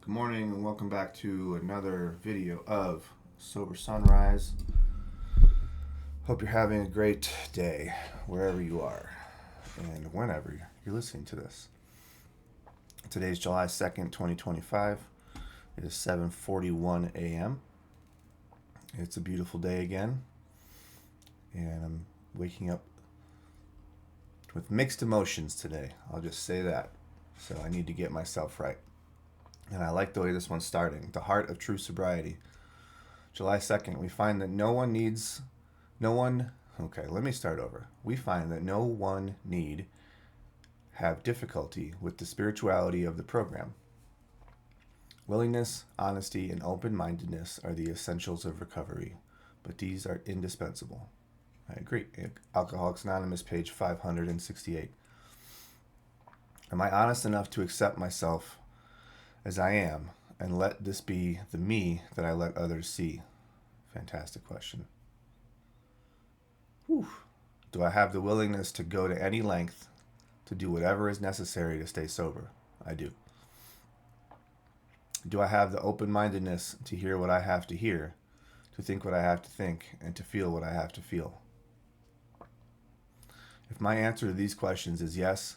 Good morning and welcome back to another video of Sober Sunrise. Hope you're having a great day wherever you are and whenever you're listening to this. Today's July 2nd, 2025. It is 7:41 a.m. It's a beautiful day again, and I'm waking up with mixed emotions today. I'll just say that. So I need to get myself right. And I like the way this one's starting. The heart of true sobriety. July 2nd, we find that let me start over. We find that no one need have difficulty with the spirituality of the program. Willingness, honesty, and open-mindedness are the essentials of recovery, but these are indispensable. I agree. Alcoholics Anonymous, page 568. Am I honest enough to accept myself as I am, and let this be the me that I let others see? Fantastic question. Whew. Do I have the willingness to go to any length to do whatever is necessary to stay sober? I do. Do I have the open-mindedness to hear what I have to hear, to think what I have to think, and to feel what I have to feel? If my answer to these questions is yes,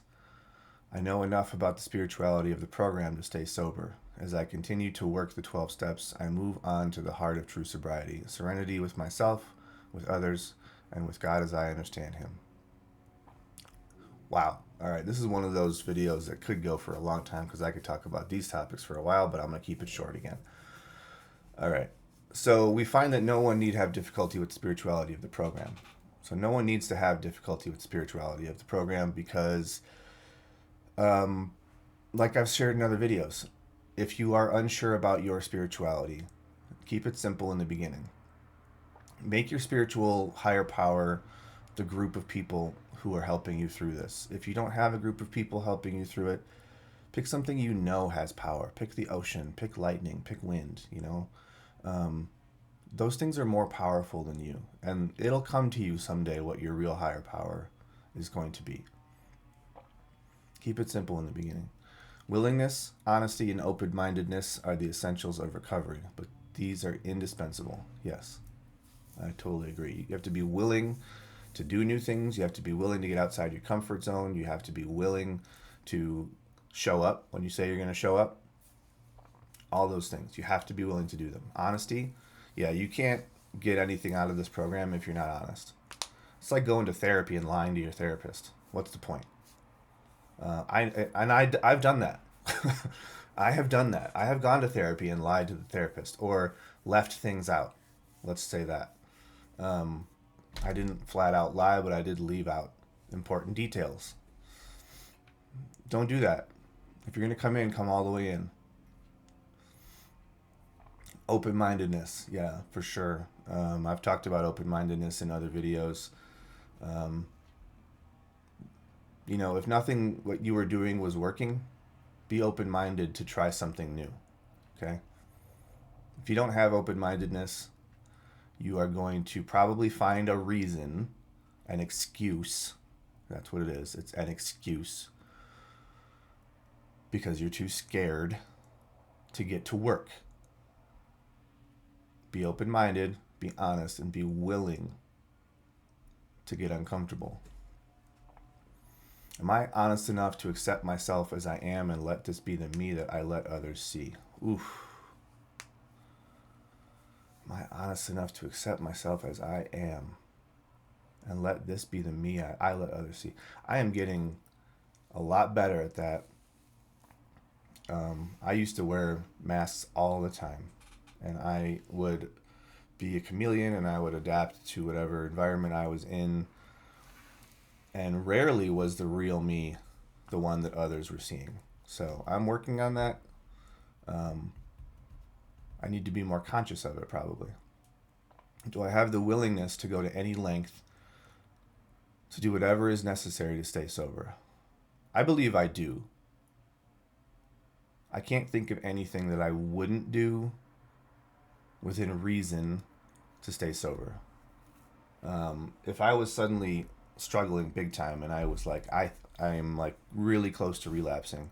I know enough about the spirituality of the program to stay sober. As I continue to work the 12 steps, I move on to the heart of true sobriety, serenity with myself, with others, and with God as I understand Him. Wow. All right, this is one of those videos that could go for a long time because I could talk about these topics for a while, but I'm going to keep it short again. All right. So we find that no one need have difficulty with the spirituality of the program. So no one needs to have difficulty with spirituality of the program because like I've shared in other videos, if you are unsure about your spirituality, keep it simple in the beginning. Make your spiritual higher power the group of people who are helping you through this. If you don't have a group of people helping you through it, pick something you know has power. Pick the ocean, pick lightning, pick wind, those things are more powerful than you. And it'll come to you someday what your real higher power is going to be. Keep it simple in the beginning. Willingness, honesty, and open-mindedness are the essentials of recovery, but these are indispensable. Yes, I totally agree. You have to be willing to do new things. You have to be willing to get outside your comfort zone. You have to be willing to show up when you say you're going to show up. All those things. You have to be willing to do them. Honesty, yeah, you can't get anything out of this program if you're not honest. It's like going to therapy and lying to your therapist. What's the point? I've done that. I have done that. I have gone to therapy and lied to the therapist or left things out. Let's say that. I didn't flat out lie, but I did leave out important details. Don't do that. If you're going to come in, come all the way in. Open-mindedness, yeah, for sure. I've talked about open-mindedness in other videos. If nothing what you were doing was working, be open-minded to try something new, okay? If you don't have open-mindedness, you are going to probably find a reason, an excuse. That's what it is. It's an excuse because you're too scared to get to work. Be open-minded, be honest, and be willing to get uncomfortable. Am I honest enough to accept myself as I am and let this be the me that I let others see? Oof. Am I honest enough to accept myself as I am and let this be the me I let others see? I am getting a lot better at that. I used to wear masks all the time, and I would be a chameleon and I would adapt to whatever environment I was in. And rarely was the real me the one that others were seeing. So I'm working on that. I need to be more conscious of it, probably. Do I have the willingness to go to any length to do whatever is necessary to stay sober? I believe I do. I can't think of anything that I wouldn't do within reason to stay sober. If I was suddenly struggling big time and I was like, I'm like really close to relapsing,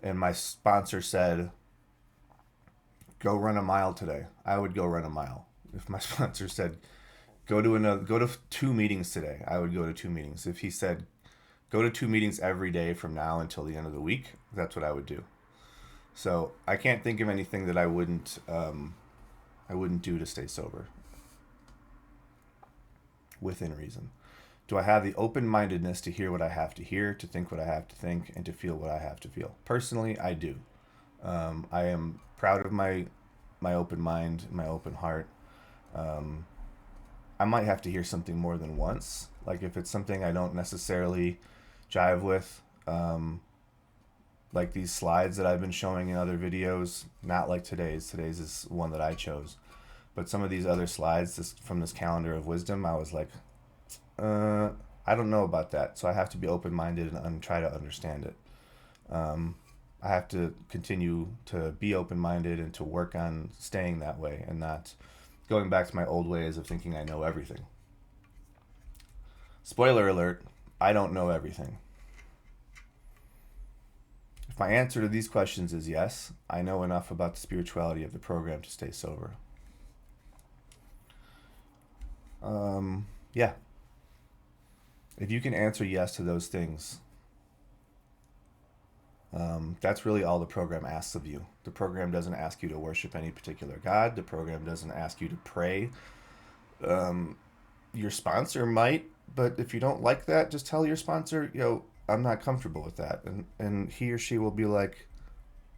and my sponsor said, go run a mile today, I would go run a mile. If my sponsor said, go to 2 meetings today, I would go to 2 meetings. If he said, go to 2 meetings every day from now until the end of the week, that's what I would do. So I can't think of anything that I wouldn't do to stay sober within reason. Do I have the open-mindedness to hear what I have to hear, to think what I have to think, and to feel what I have to feel? Personally, I do. I am proud of my open mind, my open heart. I might have to hear something more than once. Like if it's something I don't necessarily jive with, like these slides that I've been showing in other videos, not like today's. Today's is one that I chose. But some of these other slides from this calendar of wisdom, I was like, I don't know about that. So I have to be open-minded and try to understand it. I have to continue to be open-minded and to work on staying that way and not going back to my old ways of thinking I know everything. Spoiler alert, I don't know everything. If my answer to these questions is yes, I know enough about the spirituality of the program to stay sober. Yeah. If you can answer yes to those things, that's really all the program asks of you. The program doesn't ask you to worship any particular God. The program doesn't ask you to pray. Your sponsor might, but if you don't like that, just tell your sponsor, I'm not comfortable with that. And he or she will be like,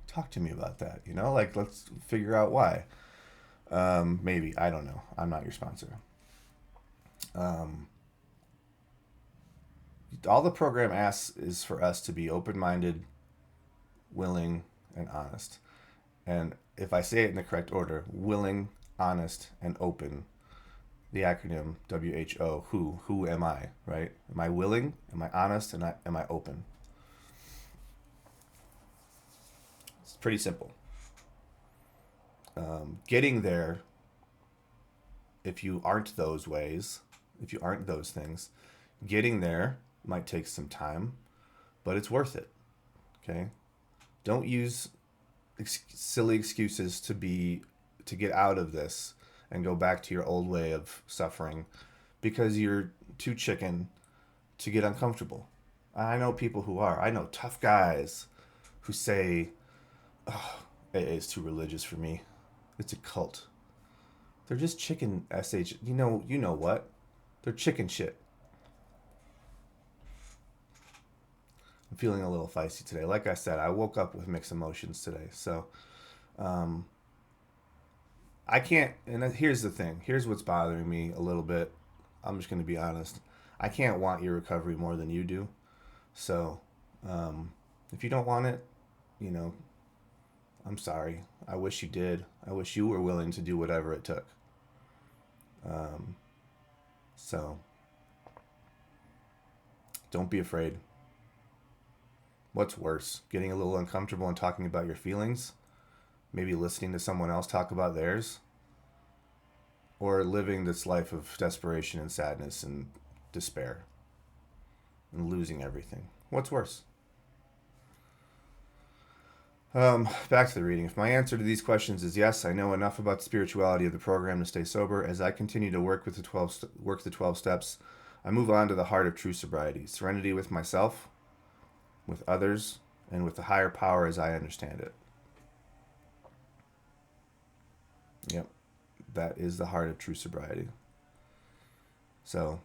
talk to me about that, like let's figure out why. Maybe, I don't know. I'm not your sponsor. All the program asks is for us to be open-minded, willing, and honest. And if I say it in the correct order, willing, honest, and open, the acronym WHO, who am I, right? Am I willing? Am I honest? And am I open? It's pretty simple. Getting there, if you aren't those ways, if you aren't those things, getting there might take some time, but it's worth it. Okay? Don't use silly excuses to get out of this and go back to your old way of suffering because you're too chicken to get uncomfortable. I know people who are. I know tough guys who say, oh, AA is too religious for me. It's a cult. They're just chicken SH. You know what? They're chicken shit. I'm feeling a little feisty today. Like I said, I woke up with mixed emotions today. So I can't, and here's the thing. Here's what's bothering me a little bit. I'm just going to be honest. I can't want your recovery more than you do. So if you don't want it, I'm sorry. I wish you did. I wish you were willing to do whatever it took. So don't be afraid. What's worse? Getting a little uncomfortable and talking about your feelings? Maybe listening to someone else talk about theirs? Or living this life of desperation and sadness and despair and losing everything? What's worse? Back to the reading. If my answer to these questions is yes, I know enough about the spirituality of the program to stay sober. As I continue to work the 12 steps, I move on to the heart of true sobriety, serenity with myself, with others, and with the higher power as I understand it. Yep, that is the heart of true sobriety. So,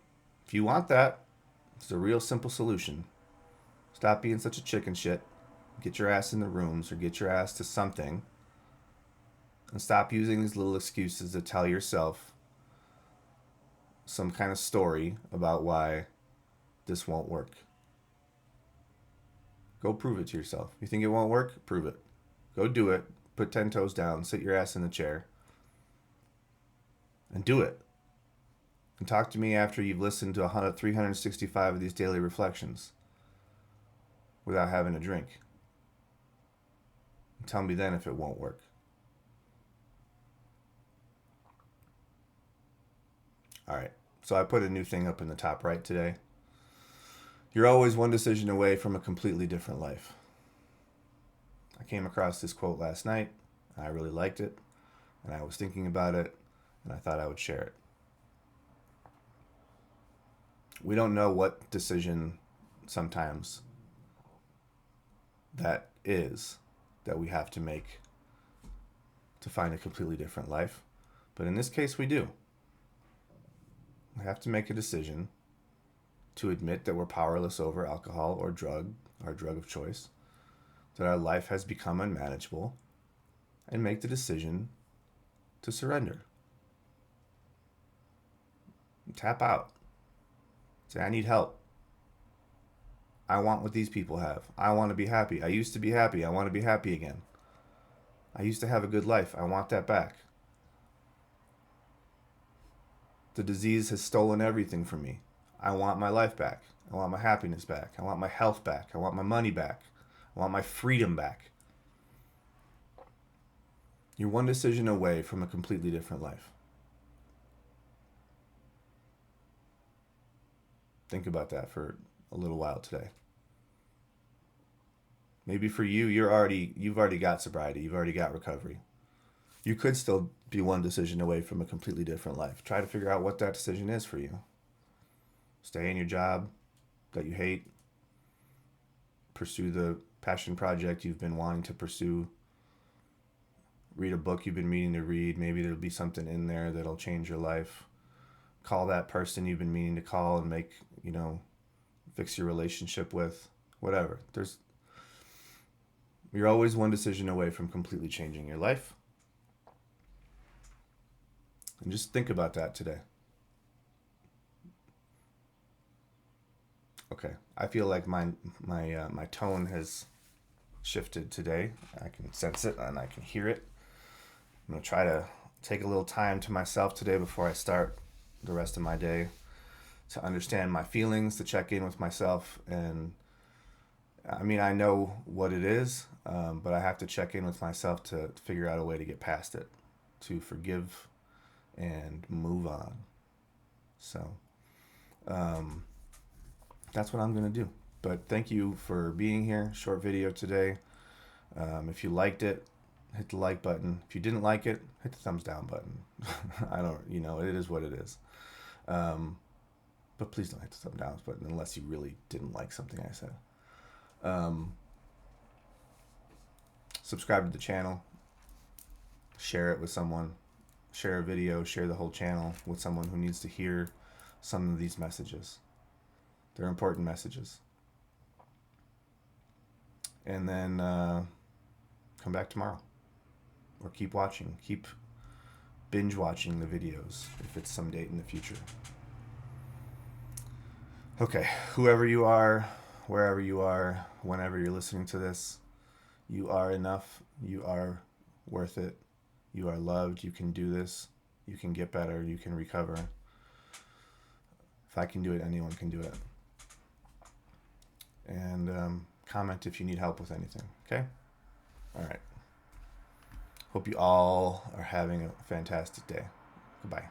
if you want that, it's a real simple solution. Stop being such a chicken shit. Get your ass in the rooms or get your ass to something. And stop using these little excuses to tell yourself some kind of story about why this won't work. Go prove it to yourself. You think it won't work? Prove it. Go do it. Put 10 toes down. Sit your ass in the chair. And do it. And talk to me after you've listened to 365 of these daily reflections without having a drink. And tell me then if it won't work. All right. So I put a new thing up in the top right today. You're always one decision away from a completely different life. I came across this quote last night. I really liked it. and I was thinking about it, and I thought I would share it. We don't know what decision sometimes that is that we have to make to find a completely different life. But in this case, we do. We have to make a decision to admit that we're powerless over alcohol or drug, our drug of choice, that our life has become unmanageable, and make the decision to surrender. Tap out. Say, I need help. I want what these people have. I want to be happy. I used to be happy. I want to be happy again. I used to have a good life. I want that back. The disease has stolen everything from me. I want my life back. I want my happiness back. I want my health back. I want my money back. I want my freedom back. You're one decision away from a completely different life. Think about that for a little while today. Maybe for you, you've already got sobriety. You've already got recovery. You could still be one decision away from a completely different life. Try to figure out what that decision is for you. Stay in your job that you hate. Pursue the passion project you've been wanting to pursue. Read a book you've been meaning to read. Maybe there'll be something in there that'll change your life. Call that person you've been meaning to call and fix your relationship with. Whatever. You're always one decision away from completely changing your life. And just think about that today. Okay, I feel like my tone has shifted today. I can sense it and I can hear it. I'm going to try to take a little time to myself today before I start the rest of my day to understand my feelings, to check in with myself. And I know what it is, but I have to check in with myself to figure out a way to get past it, to forgive and move on. So that's what I'm going to do. But thank you for being here. Short video today. If you liked it, hit the like button. If you didn't like it, hit the thumbs down button. It is what it is. But please don't hit the thumbs down button unless you really didn't like something I said. Subscribe to the channel. Share it with someone. Share a video. Share the whole channel with someone who needs to hear some of these messages. They're important messages. And then come back tomorrow. Or keep watching. Keep binge watching the videos if it's some date in the future. Okay, whoever you are, wherever you are, whenever you're listening to this, you are enough. You are worth it. You are loved. You can do this. You can get better. You can recover. If I can do it, anyone can do it. And comment if you need help with anything, okay? All right. Hope you all are having a fantastic day. Goodbye.